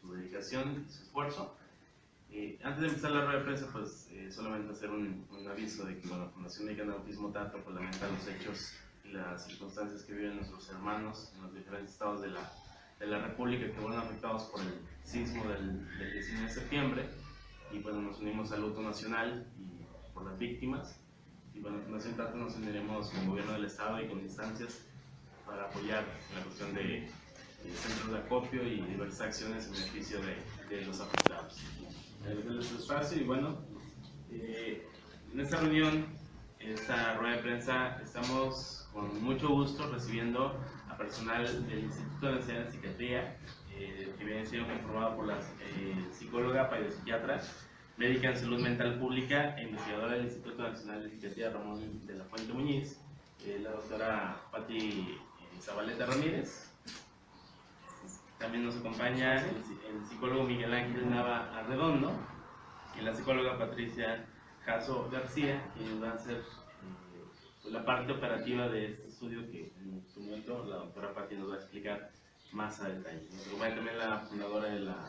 Su dedicación, su esfuerzo. Antes de empezar la rueda de prensa, pues solamente hacer un aviso de que la Fundación Mexicana de Autismo Tato pues, lamenta los hechos y las circunstancias que viven nuestros hermanos en los diferentes estados de la República que fueron afectados por el sismo del 19 de septiembre. Y bueno, nos unimos al luto nacional y por las víctimas. Y bueno, Fundación Tato nos uniremos con el gobierno del estado y con instancias para apoyar la cuestión de centros de acopio y diversas acciones en beneficio de los afectados. Desde su espacio y bueno, en esta reunión, en esta rueda de prensa, estamos con mucho gusto recibiendo a personal del Instituto Nacional de Psiquiatría, que viene siendo conformado por la psicóloga, psiquiatra, médica en salud mental pública e investigadora del Instituto Nacional de Psiquiatría Ramón de la Fuente Muñiz, la doctora Patti Zabaleta Ramírez. También nos acompaña el psicólogo Miguel Ángel Nava Arredondo y la psicóloga Patricia Jasso García, quienes van a hacer pues la parte operativa de este estudio que en su momento la doctora Patti nos va a explicar más a detalle. Nos acompaña también la fundadora de la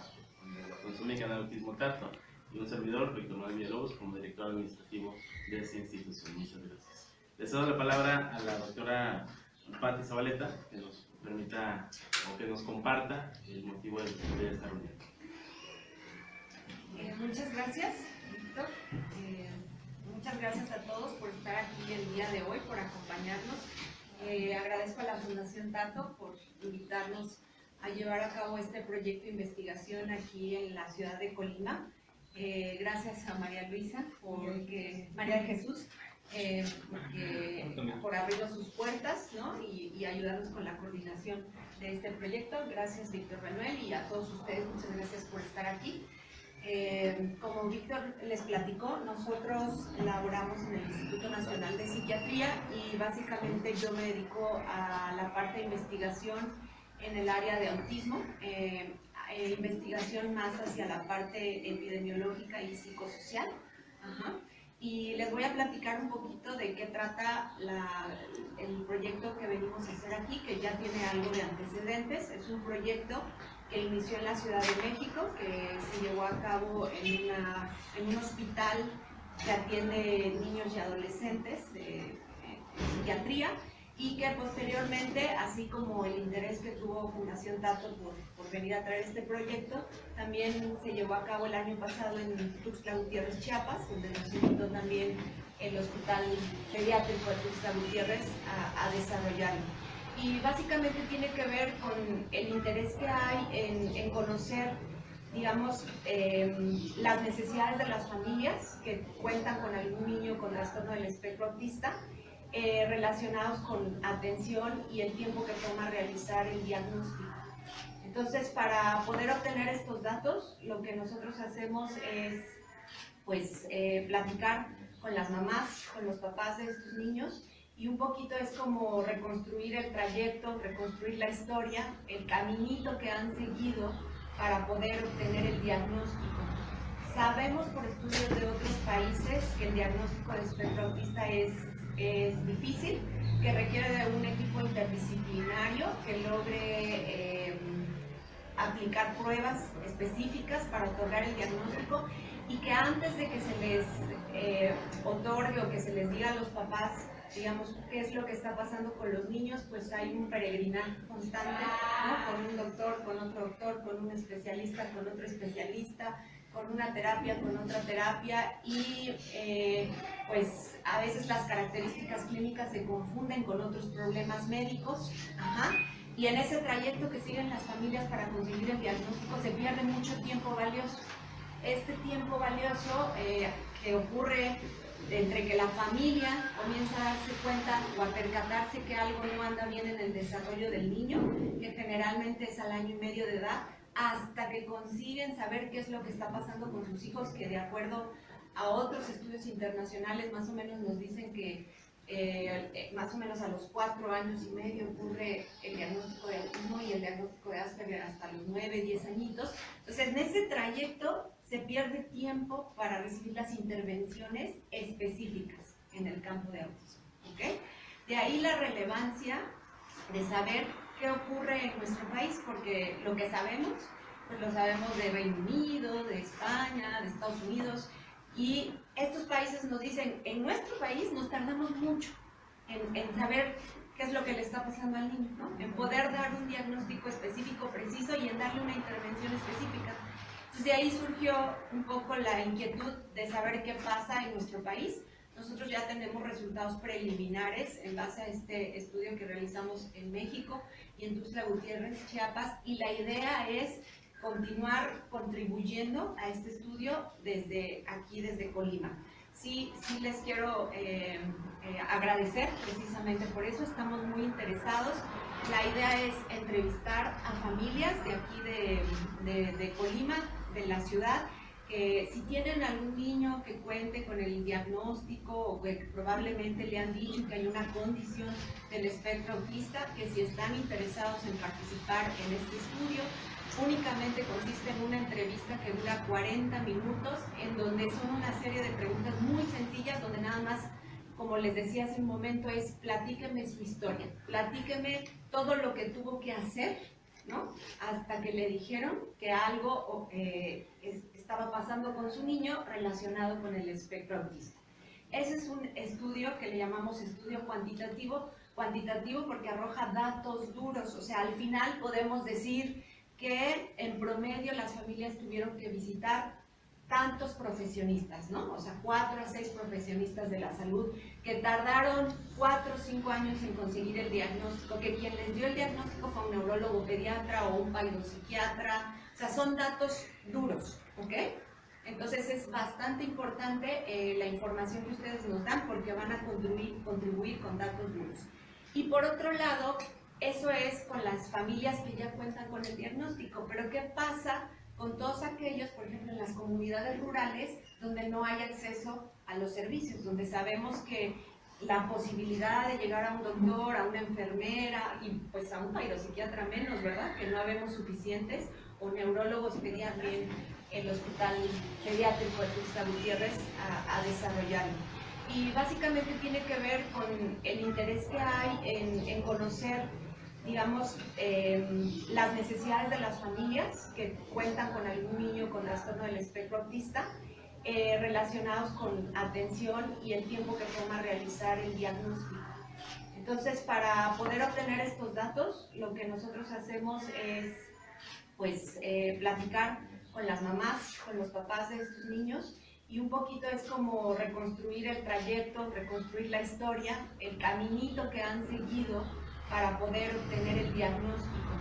Fundación Mexicana de Autismo Tato y un servidor, Víctor Manuel Villalobos, como director administrativo de esta institución. Muchas gracias. Les cedo la palabra a la doctora Patti Zabaleta, que nos permita o que nos comparta el motivo de esta reunión. Muchas gracias, Víctor. Muchas gracias a todos por estar aquí el día de hoy, por acompañarnos. Agradezco a la Fundación Tato por invitarnos a llevar a cabo este proyecto de investigación aquí en la ciudad de Colima. Gracias a María Luisa, María de Jesús, por abrirnos sus puertas, ¿no? y ayudarnos con la coordinación de este proyecto. Gracias, Víctor Manuel, y a todos ustedes, muchas gracias por estar aquí. Como Víctor les platicó, nosotros laboramos en el Instituto Nacional de Psiquiatría y básicamente yo me dedico a la parte de investigación en el área de autismo, investigación más hacia la parte epidemiológica y psicosocial. Y les voy a platicar un poquito de qué trata el proyecto que venimos a hacer aquí, que ya tiene algo de antecedentes. Es un proyecto que inició en la Ciudad de México, que se llevó a cabo en un hospital que atiende niños y adolescentes de psiquiatría, y que posteriormente, así como el interés que tuvo Fundación Tato por venir a traer este proyecto, también se llevó a cabo el año pasado en Tuxtla Gutiérrez, Chiapas, donde nos invitó también el Hospital Pediátrico de Tuxtla Gutiérrez a desarrollarlo. Y básicamente tiene que ver con el interés que hay en conocer, digamos, las necesidades de las familias que cuentan con algún niño con trastorno del espectro autista, relacionados con atención y el tiempo que toma realizar el diagnóstico. Entonces, para poder obtener estos datos, lo que nosotros hacemos es pues, platicar con las mamás, con los papás de estos niños, y un poquito es como reconstruir el trayecto, reconstruir la historia, el caminito que han seguido para poder obtener el diagnóstico. Sabemos por estudios de otros países que el diagnóstico de espectro autista es difícil, que requiere de un equipo interdisciplinario que logre aplicar pruebas específicas para otorgar el diagnóstico, y que antes de que se les otorgue o que se les diga a los papás, digamos, qué es lo que está pasando con los niños, pues hay un peregrinaje constante, ¿no? Con un doctor, con otro doctor, con un especialista, con otro especialista, con una terapia, con otra terapia, y pues a veces las características clínicas se confunden con otros problemas médicos, y en ese trayecto que siguen las familias para conseguir el diagnóstico se pierde mucho tiempo valioso. Este tiempo valioso que ocurre entre que la familia comienza a darse cuenta o a percatarse que algo no anda bien en el desarrollo del niño, que generalmente es al año y medio de edad, hasta que consiguen saber qué es lo que está pasando con sus hijos, que de acuerdo a otros estudios internacionales más o menos nos dicen que más o menos a los 4 años y medio ocurre el diagnóstico de autismo y el diagnóstico de Asperger hasta los 9, 10 añitos. Entonces, en ese trayecto se pierde tiempo para recibir las intervenciones específicas en el campo de autismo, ¿okay? De ahí la relevancia de saber qué ocurre en nuestro país, porque lo que sabemos, pues lo sabemos de Reino Unido, de España, de Estados Unidos, y estos países nos dicen, en nuestro país nos tardamos mucho en saber qué es lo que le está pasando al niño, ¿no? En poder dar un diagnóstico específico, preciso, y en darle una intervención específica. Entonces de ahí surgió un poco la inquietud de saber qué pasa en nuestro país. Nosotros ya tenemos resultados preliminares en base a este estudio que realizamos en México y en Tuxtla Gutiérrez, Chiapas, y la idea es continuar contribuyendo a este estudio desde aquí, desde Colima. Sí les quiero agradecer precisamente por eso, estamos muy interesados. La idea es entrevistar a familias de aquí de Colima, de la ciudad, que si tienen algún niño que cuente con el diagnóstico o que probablemente le han dicho que hay una condición del espectro autista, que si están interesados en participar en este estudio, únicamente consiste en una entrevista que dura 40 minutos, en donde son una serie de preguntas muy sencillas, donde nada más, como les decía hace un momento, es platíqueme su historia, platíqueme todo lo que tuvo que hacer, ¿no? Hasta que le dijeron que algo estaba pasando con su niño relacionado con el espectro autista. Ese es un estudio que le llamamos estudio cuantitativo porque arroja datos duros, o sea, al final podemos decir que en promedio las familias tuvieron que visitar tantos profesionistas, ¿no? O sea, 4 a 6 profesionistas de la salud que tardaron 4 o 5 años en conseguir el diagnóstico, que quien les dio el diagnóstico fue un neurólogo pediatra o un psiquiatra, o sea, son datos duros, ¿ok? Entonces es bastante importante la información que ustedes nos dan porque van a contribuir con datos duros. Y por otro lado, eso es con las familias que ya cuentan con el diagnóstico, pero ¿qué pasa con todos aquellos, por ejemplo, en las comunidades rurales, donde no hay acceso a los servicios, donde sabemos que la posibilidad de llegar a un doctor, a una enfermera y pues a un psiquiatra menos, ¿verdad? Que no habemos suficientes, o neurólogos pediatras en el Hospital Pediátrico de Tuxtla Gutiérrez a desarrollarlo. Y básicamente tiene que ver con el interés que hay en conocer, digamos, las necesidades de las familias que cuentan con algún niño con trastorno del espectro autista, relacionados con atención y el tiempo que toma realizar el diagnóstico. Entonces, para poder obtener estos datos, lo que nosotros hacemos es, pues, platicar con las mamás, con los papás de estos niños, y un poquito es como reconstruir el trayecto, reconstruir la historia, el caminito que han seguido para poder obtener el diagnóstico.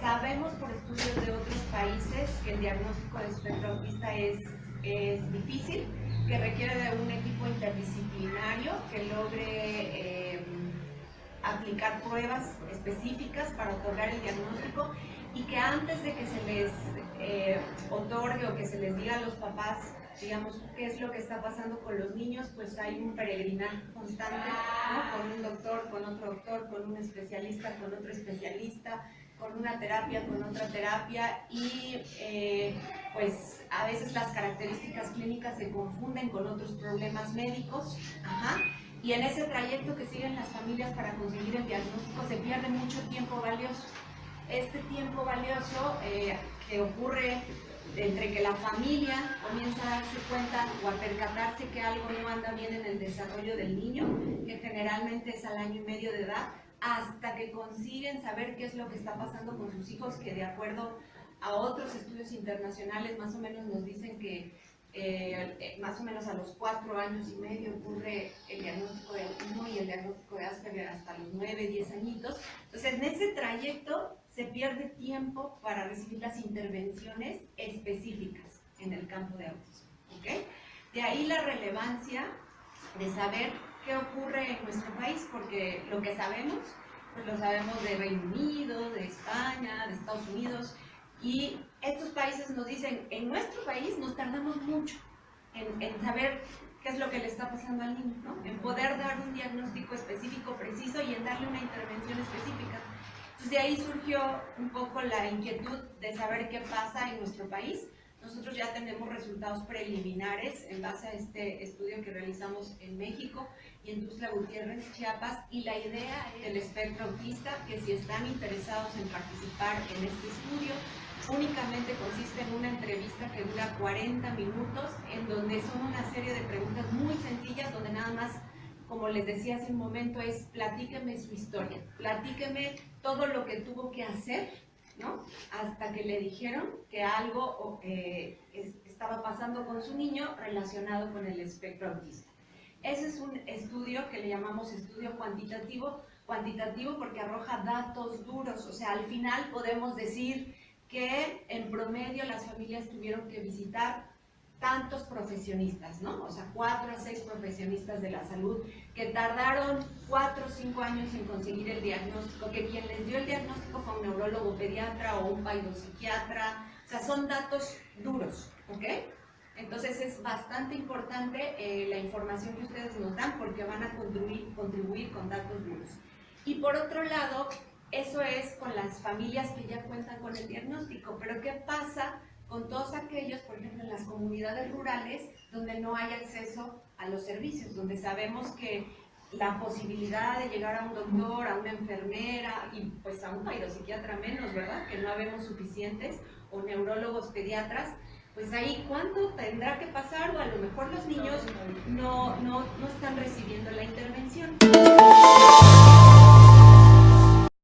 Sabemos por estudios de otros países que el diagnóstico de espectro autista es difícil, que requiere de un equipo interdisciplinario que logre aplicar pruebas específicas para otorgar el diagnóstico, y que antes de que se les otorgue o que se les diga a los papás, digamos, qué es lo que está pasando con los niños, pues hay un peregrinaje constante, ¿no? Con un doctor, con otro doctor, con un especialista, con otro especialista, con una terapia, con otra terapia, y pues a veces las características clínicas se confunden con otros problemas médicos, y en ese trayecto que siguen las familias para conseguir el diagnóstico se pierde mucho tiempo valioso. Este tiempo valioso que ocurre entre que la familia comienza a darse cuenta o a percatarse que algo no anda bien en el desarrollo del niño, que generalmente es al 1 año y medio de edad, hasta que consiguen saber qué es lo que está pasando con sus hijos, que de acuerdo a otros estudios internacionales más o menos nos dicen que más o menos a los 4 años y medio ocurre el diagnóstico de autismo y el diagnóstico de Asperger hasta los 9, 10 añitos. Entonces, en ese trayecto se pierde tiempo para recibir las intervenciones específicas en el campo de autismo, ¿ok? De ahí la relevancia de saber qué ocurre en nuestro país, porque lo que sabemos, pues lo sabemos de Reino Unido, de España, de Estados Unidos, y estos países nos dicen, en nuestro país nos tardamos mucho en saber qué es lo que le está pasando al niño, ¿no? En poder dar un diagnóstico específico, preciso, y en darle una intervención específica. Entonces de ahí surgió un poco la inquietud de saber qué pasa en nuestro país. Nosotros ya tenemos resultados preliminares en base a este estudio que realizamos en México y en Tuxtla Gutiérrez, Chiapas, y la idea del espectro autista, que si están interesados en participar en este estudio, únicamente consiste en una entrevista que dura 40 minutos, en donde son una serie de preguntas muy sencillas, donde nada más, como les decía hace un momento, es platíqueme su historia, platíqueme todo lo que tuvo que hacer, ¿no? Hasta que le dijeron que algo estaba pasando con su niño relacionado con el espectro autista. Ese es un estudio que le llamamos estudio cuantitativo porque arroja datos duros, o sea, al final podemos decir que en promedio las familias tuvieron que visitar tantos profesionistas, ¿no? O sea, 4 a 6 profesionistas de la salud que tardaron 4 o 5 años en conseguir el diagnóstico, que quien les dio el diagnóstico fue un neurólogo pediatra o un psiquiatra, o sea, son datos duros, ¿ok? Entonces es bastante importante la información que ustedes nos dan porque van a contribuir con datos duros. Y por otro lado, eso es con las familias que ya cuentan con el diagnóstico, pero ¿qué pasa con todos aquellos, por ejemplo, en las comunidades rurales, donde no hay acceso a los servicios, donde sabemos que la posibilidad de llegar a un doctor, a una enfermera y pues a un psiquiatra menos, ¿verdad? Que no habemos suficientes, o neurólogos pediatras, pues ahí ¿cuánto tendrá que pasar? O a lo mejor los niños no están recibiendo la intervención.